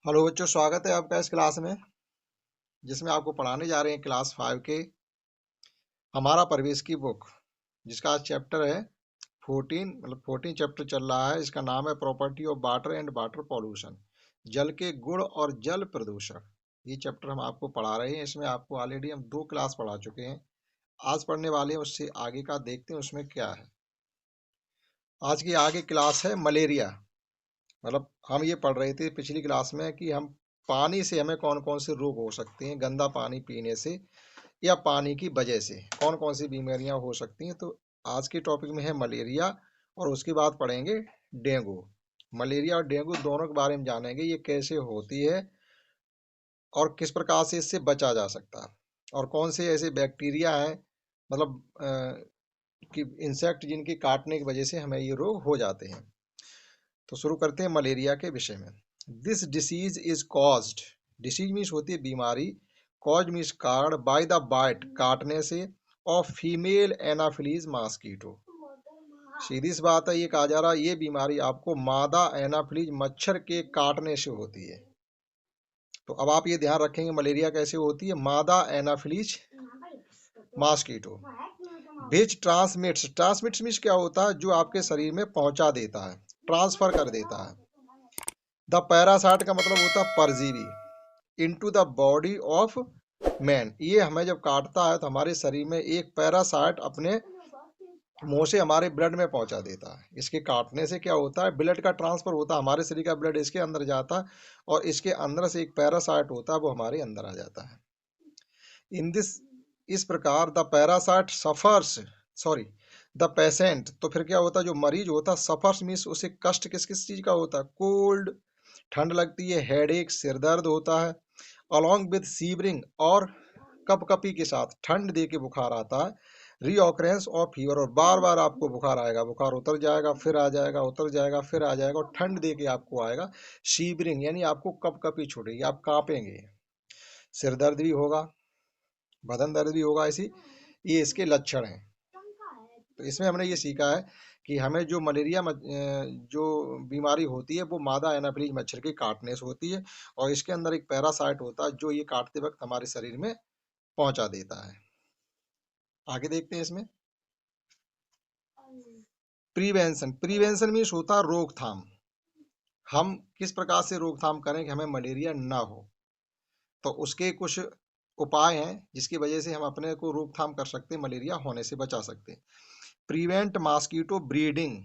Hello बच्चों, स्वागत है आपका इस क्लास में जिसमें आपको पढ़ाने जा रहे हैं क्लास 5 के हमारा परिवेश की बुक, जिसका आज चैप्टर है 14। मतलब 14 चैप्टर चल रहा है। इसका नाम है property of water and water pollution, जल के गुण और जल प्रदूषण। ये चैप्टर हम आपको पढ़ा रहे हैं। इसमें आपको ऑलरेडी हम 2 क्लास पढ़ा चुके हैं। आज पढ़ने वाले हैं, उससे आगे का देखते हैं उसमें क्या है। आज की आगे क्लास है मलेरिया। मतलब हम ये पढ़ रहे थे पिछली क्लास में कि हम पानी से हमें कौन कौन से रोग हो सकते हैं, गंदा पानी पीने से या पानी की वजह से कौन कौन सी बीमारियां हो सकती हैं। तो आज के टॉपिक में है मलेरिया, और उसके बाद पढ़ेंगे डेंगू। मलेरिया और डेंगू दोनों के बारे में जानेंगे, ये कैसे होती है और किस प्रकार से इससे बचा जा सकता है, और कौन से ऐसे बैक्टीरिया हैं, मतलब कि इंसेक्ट जिनके काटने की वजह से हमें ये रोग हो जाते हैं। तो शुरू करते हैं मलेरिया के विषय में। This disease is caused, disease means होती है बीमारी, कॉज मीन्स कारण, बाय द बाइट काटने से, ऑफ फीमेल एनाफिलीज मॉस्किटो। सीधी सी बात है, ये कहा जा रहा है ये बीमारी आपको मादा एनाफिलीज मच्छर के काटने से होती है। तो अब आप ये ध्यान रखेंगे मलेरिया कैसे होती है। मादा एनाफिलीज मॉस्किटो विच ट्रांसमिट्स, ट्रांसमिट्स मीन्स क्या होता है, जो आपके शरीर में पहुंचा देता है, ट्रांसफर कर देता है। द पैरासाइट का मतलब होता है परजीवी, into the body of man. ये हमें जब काटता है तो हमारे शरीर में एक पैरासाइट अपने मुंह से हमारे ब्लड में पहुंचा देता है। इसके काटने से क्या होता है, ब्लड का ट्रांसफर होता है, हमारे शरीर का ब्लड इसके अंदर जाता है और इसके अंदर से एक पैरासाइट होता है, वो हमारे अंदर आ जाता है। इन दिस, इस प्रकार the parasite suffers, sorry the patient, तो फिर क्या होता है, जो मरीज होता है, सफर्स मीन्स उसे कष्ट किस किस चीज का होता है, कोल्ड ठंड लगती है, हेडेक सिर दर्द होता है, अलॉन्ग विद सीवरिंग और कपकपी के साथ ठंड दे के बुखार आता है, रीऑकरेंस ऑफ फीवर, और बार बार आपको बुखार आएगा, बुखार उतर जाएगा फिर आ जाएगा, उतर जाएगा फिर आ जाएगा, और ठंड दे के आपको आएगा, शीवरिंग यानी आपको कपकपी छूटेगी, आप कांपेंगे, सिर दर्द भी होगा, बदन दर्द भी होगा, ऐसी ये इसके लक्षण हैं। तो इसमें हमने ये सीखा है कि हमें जो मलेरिया जो बीमारी होती है वो मादा एनाफिलीज मच्छर के काटने से होती है, और इसके अंदर एक पैरासाइट होता है जो ये काटते वक्त हमारे शरीर में पहुंचा देता है। आगे देखते हैं इसमें प्रिवेंशन। प्रिवेंशन मीन्स होता है रोकथाम। हम किस प्रकार से रोकथाम करें कि हमें मलेरिया ना हो। तो उसके कुछ उपाय हैं जिसकी वजह से हम अपने को रोकथाम कर सकते हैं, मलेरिया होने से बचा सकते हैं। Prevent mosquito breeding,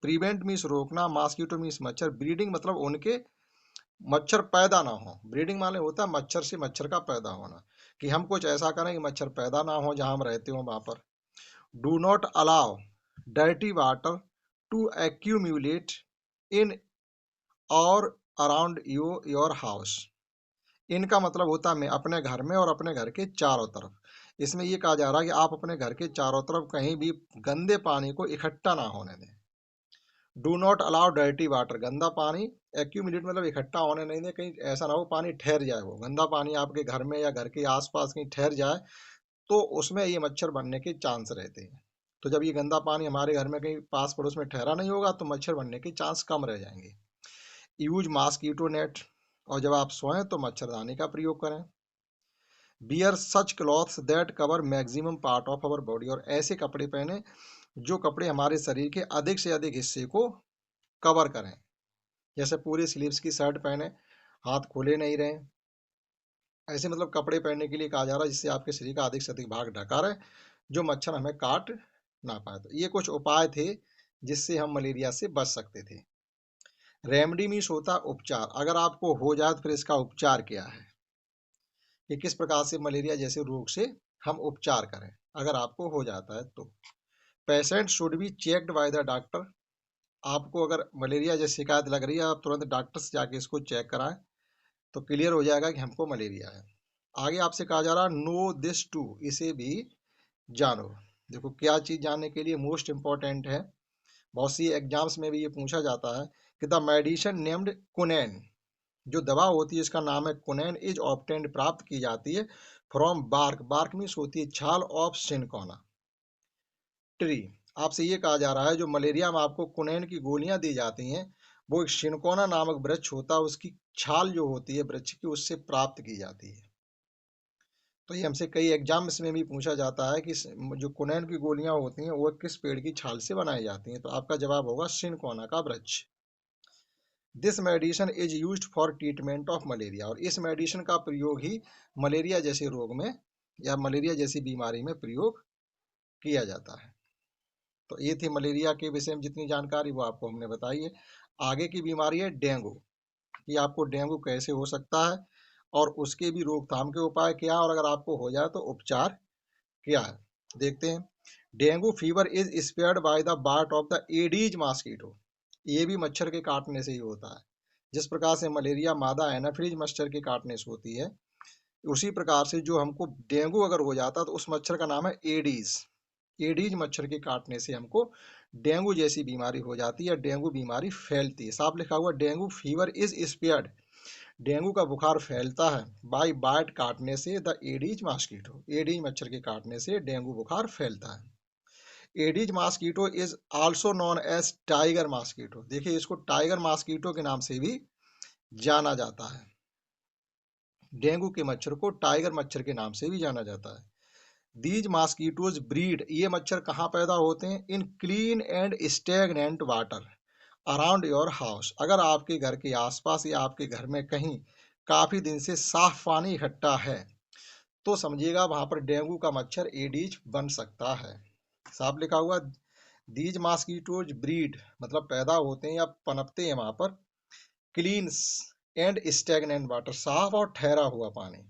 prevent means रोकना, मॉस्किटो मीन्स मच्छर, ब्रीडिंग मतलब उनके मच्छर पैदा ना हो। ब्रीडिंग माने होता है मच्छर से मच्छर का पैदा होना, कि हम कुछ ऐसा करें कि मच्छर पैदा ना हो जहां हम रहते हो वहां पर। Do not allow dirty water to accumulate in और अराउंड योर हाउस। इनका मतलब होता है मैं अपने घर में और अपने घर के चारों तरफ। इसमें यह कहा जा रहा है कि आप अपने घर के चारों तरफ कहीं भी गंदे पानी को इकट्ठा ना होने दें। Do not allow dirty water, गंदा पानी एक्यूमुलेट मतलब इकट्ठा होने नहीं दें, कहीं ऐसा ना हो पानी ठहर जाए, वो गंदा पानी आपके घर में या घर के आसपास कहीं ठहर जाए तो उसमें ये मच्छर बनने के चांस रहते हैं। तो जब ये गंदा पानी हमारे घर में कहीं पास पड़ोस में ठहरा नहीं होगा तो मच्छर बनने के चांस कम रह जाएंगे। यूज मॉस्किटो नेट, और जब आप सोएं तो मच्छरदानी का प्रयोग करें। Wear such clothes that cover maximum part of our body, और ऐसे कपड़े पहने जो कपड़े हमारे शरीर के अधिक से अधिक हिस्से को कवर करें। जैसे पूरी स्लीव्स की शर्ट पहने, हाथ खुले नहीं रहे, ऐसे मतलब कपड़े पहनने के लिए कहा जा रहा है जिससे आपके शरीर का अधिक से अधिक भाग ढका रहे, जो मच्छर हमें काट ना पाए। तो ये कुछ उपाय थे जिससे हम मलेरिया से बच सकते थे। रेमडी मीन्स होता उपचार, अगर आपको हो जाए तो फिर इसका उपचार क्या है, कि किस प्रकार से मलेरिया जैसे रोग से हम उपचार करें अगर आपको हो जाता है तो। Patient should be checked by the doctor, आपको अगर मलेरिया जैसी शिकायत लग रही है आप तुरंत डॉक्टर से जाके इसको चेक कराएं, तो क्लियर हो जाएगा कि हमको मलेरिया है। आगे आपसे कहा जा रहा है नो दिस टू, इसे भी जानो। देखो क्या चीज जानने के लिए मोस्ट इंपॉर्टेंट है, बहुत सी एग्जाम्स में भी ये पूछा जाता है कि द मेडिसिन नेम्ड कुनैन, जो दवा होती है इसका नाम है कुनैन, इज ऑब्टेन्ड प्राप्त की जाती है फ्रॉम बार्क, बार्क मीन्स होती है छाल, ऑफ सिनकोना ट्री। आपसे ये कहा जा रहा है जो मलेरिया में आपको कुनैन की गोलियां दी जाती हैं वो एक शिनकोना नामक वृक्ष होता है, उसकी छाल जो होती है वृक्ष की, उससे प्राप्त की जाती है। तो ये हमसे कई एग्जाम्स में भी पूछा जाता है कि जो कुनैन की गोलियां होती हैं वो किस पेड़ की छाल से बनाई जाती हैं, तो आपका जवाब होगा शिनकोना का वृक्ष। This medicine is used for treatment of malaria, और इस मेडिसिन का प्रयोग ही मलेरिया जैसे रोग में या मलेरिया जैसी बीमारी में प्रयोग किया जाता है। तो ये थी मलेरिया के विषय में जितनी जानकारी वो आपको हमने बताई है। आगे की बीमारी है डेंगू, कि आपको डेंगू कैसे हो सकता है और उसके भी रोकथाम के उपाय क्या है, और अगर आपको हो जाए तो उपचार क्या है, देखते हैं। Dengue fever is spread by the bite of the Aedes mosquito, ये भी मच्छर के काटने से ही होता है। जिस प्रकार से मलेरिया मादा एनाफिलीज मच्छर के काटने से होती है, उसी प्रकार से जो हमको डेंगू अगर हो जाता है तो उस मच्छर का नाम है एडीज। एडीज मच्छर के काटने से हमको डेंगू जैसी बीमारी हो जाती है, डेंगू बीमारी फैलती है। साफ लिखा हुआ dengue fever is spread, dengue का बुखार फैलता है बाई बाइट काटने से द एडीज मॉस्किटो, एडीज मच्छर के काटने से डेंगू बुखार फैलता है। Aedes mosquito is also known as tiger mosquito, देखिए इसको टाइगर मॉस्किटो के नाम से भी जाना जाता है। डेंगू के मच्छर को टाइगर मच्छर के नाम से भी जाना जाता है। दीज मॉस्किटोज ब्रीड, ये मच्छर कहाँ पैदा होते हैं, इन clean and stagnant water around your house, अगर आपके घर के आसपास या आपके घर में कहीं काफी दिन से साफ पानी इकट्ठा है तो समझिएगा वहां पर डेंगू का मच्छर एडीज बन सकता है। साफ लिखा हुआ दीज मॉस्किटोज ब्रीड मतलब पैदा होते हैं या पनपते हैं वहां पर क्लीन एंड स्टेगनेंट वाटर, साफ और ठहरा हुआ पानी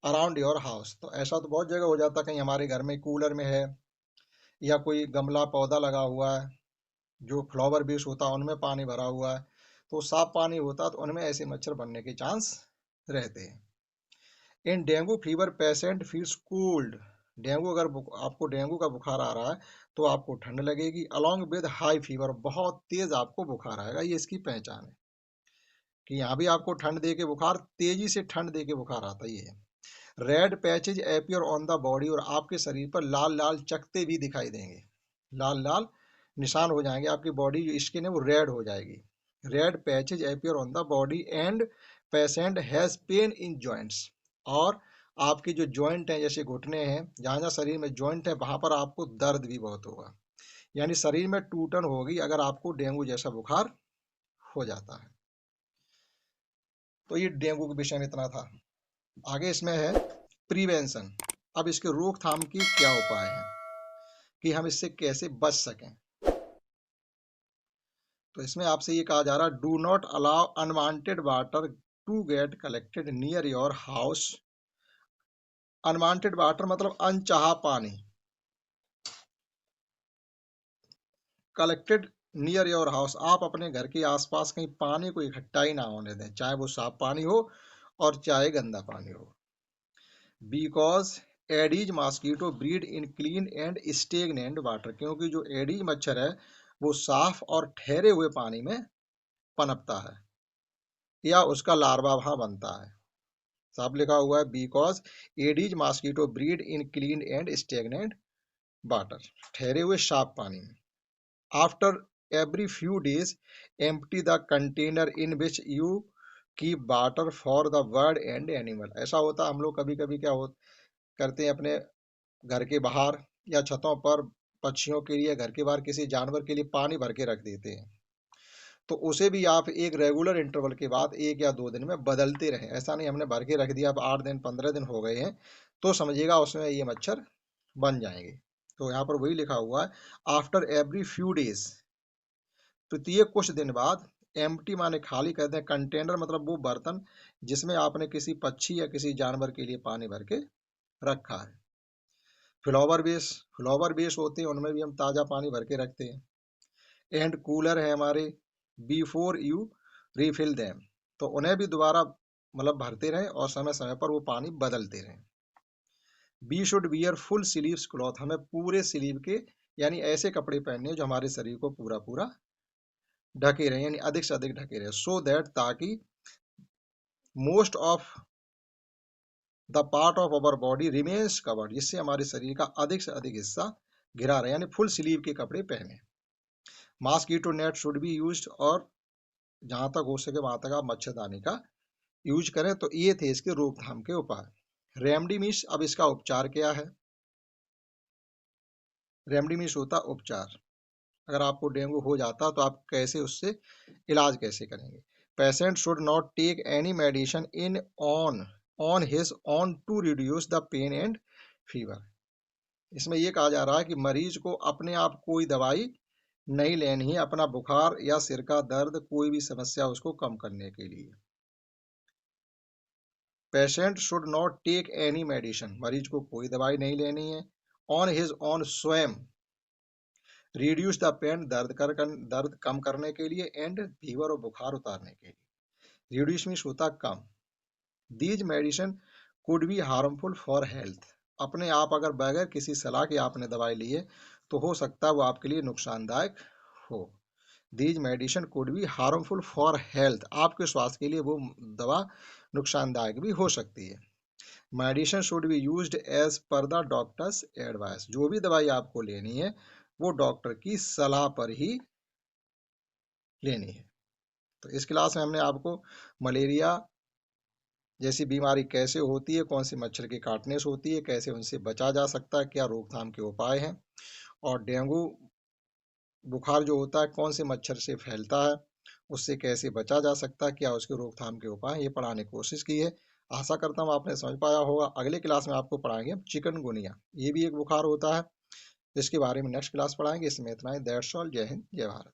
अराउंड योर हाउस। तो ऐसा तो बहुत जगह हो जाता है, कहीं हमारे घर में कूलर में है या कोई गमला पौधा लगा हुआ है जो फ्लावर बेस होता है उनमें पानी भरा हुआ है, तो साफ पानी होता है तो उनमें ऐसे मच्छर बनने के चांस रहते हैं। In dengue fever patient feels cold, dengue अगर आपको डेंगू का बुखार आ रहा है तो आपको ठंड लगेगी, अलॉन्ग विद हाई फीवर, बहुत तेज आपको बुखार आएगा, ये इसकी पहचान है कि यहाँ भी आपको ठंड दे के बुखार, तेजी से ठंड दे के बुखार आता ही है। Red patches appear on the body, और आपके शरीर पर लाल लाल चकते भी दिखाई देंगे, लाल लाल निशान हो जाएंगे, आपकी बॉडी जो स्किन है वो रेड हो जाएगी। Red patches appear on the body and patient has pain in joints, और आपके जो जॉइंट हैं जैसे घुटने हैं, जहाँ जहाँ शरीर में जॉइंट है वहां पर आपको दर्द भी बहुत होगा, यानी शरीर में टूटन होगी अगर आपको डेंगू जैसा बुखार हो जाता है। तो ये डेंगू के विषय में इतना था। आगे इसमें है प्रिवेंशन, अब इसके रोकथाम की क्या उपाय हैं कि हम इससे कैसे बच सकें। तो इसमें आपसे ये कहा जा रहा है do not allow unwanted water to get collected near your house. Unwanted water मतलब अनचाहा पानी, कलेक्टेड नियर योर हाउस, आप अपने घर के आसपास कहीं पानी को इकट्ठा ही ना होने दें, चाहे वो साफ पानी हो और चाहे गंदा पानी हो। Because Aedes mosquito breed in clean and stagnant water, क्योंकि जो एडीज मच्छर है वो साफ और ठहरे हुए पानी में पनपता है या उसका लार्वा वहां बनता है। साफ लिखा हुआ है because Aedes mosquito breed in clean and stagnant water, ठहरे हुए साफ पानी में। After every few days empty the container in which you keep water for the bird and animal, ऐसा होता है हम लोग कभी कभी क्या करते हैं अपने घर के बाहर या छतों पर पक्षियों के लिए, घर के बाहर किसी जानवर के लिए पानी भर के रख देते हैं, तो उसे भी आप एक रेगुलर इंटरवल के बाद 1 या 2 दिन में बदलते रहें। ऐसा नहीं हमने भर के रख दिया अब 8 दिन 15 दिन हो गए हैं तो समझिएगा उसमें ये मच्छर बन जाएंगे। तो यहाँ पर वही लिखा हुआ है आफ्टर एवरी फ्यू डेज, प्रत्येक कुछ दिन बाद, एम्प्टी माने खाली कहते हैं, कंटेनर मतलब वो बर्तन जिसमें आपने किसी पक्षी या किसी जानवर के लिए पानी भर के रखा है। फ्लावर बेस होते हैं उनमें भी हम ताज़ा पानी भर के रखते हैं। एंड कूलर है हमारे, बिफोर यू रिफिल देम, तो उन्हें भी दोबारा मतलब भरते रहें और समय समय पर वो पानी बदलते रहें। We should wear full sleeves cloth, हमें पूरे स्लीव के यानी ऐसे कपड़े पहनने जो हमारे शरीर को पूरा पूरा ढके रहे, यानी अधिक से अधिक ढके रहे, सो दैट ताकि most of the part of our body remains covered, जिससे हमारे शरीर का अधिक से अधिक हिस्सा घिरा रहे, यानी फुल स्लीव के कपड़े पहने। Mosquito net should be used, और जहां तक हो सके वहां तक आप मच्छरदानी का यूज करें। तो ये थे इसके रोकथाम के उपाय। रेमडी मीन्स, अब इसका उपचार क्या है। रेमडी मीन्स होता उपचार। अगर आपको डेंगू हो जाता तो आप कैसे उससे इलाज कैसे करेंगे। Patient should not take any medicine in on his own to reduce the pain and fever. इसमें यह कहा जा रहा है कि मरीज को अपने आप कोई दवाई नहीं लेनी है अपना बुखार या सिर का दर्द, कोई भी समस्या उसको कम करने के लिए। Patient should not take any medicine, मरीज को कोई दवाई नहीं लेनी है। ऑन हिज ऑन, स्वयं। रिड्यूस द पेन, दर्द कम करने के लिए। एंड फीवर, और बुखार उतारने के लिए। रिड्यूस मीन्स होता कम। These medicine could be harmful for health. अपने आप अगर बगैर किसी सलाह के आपने दवाई ली है तो हो सकता है वो आपके लिए नुकसानदायक हो। These medicine could be harmful for health, आपके स्वास्थ्य के लिए वो दवा नुकसानदायक भी हो सकती है। Medicine should be used as per the doctor's advice, जो भी दवाई आपको लेनी है वो डॉक्टर की सलाह पर ही लेनी है। तो इस क्लास में हमने आपको मलेरिया जैसी बीमारी कैसे होती है, कौन सी मच्छर के काटने से होती है, कैसे उनसे बचा जा सकता है, क्या रोकथाम के उपाय हैं, और डेंगू बुखार जो होता है कौन से मच्छर से फैलता है, उससे कैसे बचा जा सकता है, क्या उसके रोकथाम के उपाय, ये पढ़ाने की कोशिश की है। आशा करता हूँ आपने समझ पाया होगा। अगले क्लास में आपको पढ़ाएंगे चिकनगुनिया, ये भी एक बुखार होता है, इसके बारे में नेक्स्ट क्लास पढ़ाएंगे। इसमें इतना ही। That's all. जय हिंद, जय भारत।